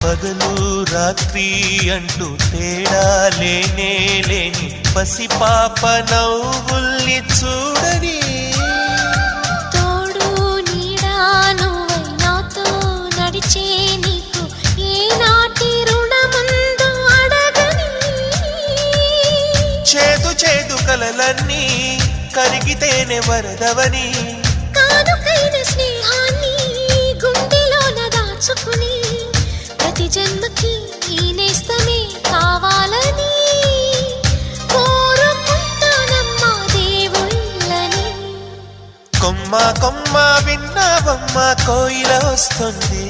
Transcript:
పగలు రాత్రి అంటూ తేడా లేనే లేని పసిపాప నవ్వుల్ని చూడని తోడు నీడా నువ్వై నాతో నడిచే నీకు ఏనాటి రుణముందో అడగని చేదు చేదు కలలన్నీ కరిగితేనే వరదవని కానుకైన స్నేహాన్ని గుండెలోన దాచుకుని ప్రతి జన్మకి ఈ నేస్తమే కావాలని కోరుకుంటానమ్మా దేవుళ్ళని. కొమ్మ కొమ్మ విన్నావమ్మ కోయిల వస్తుంది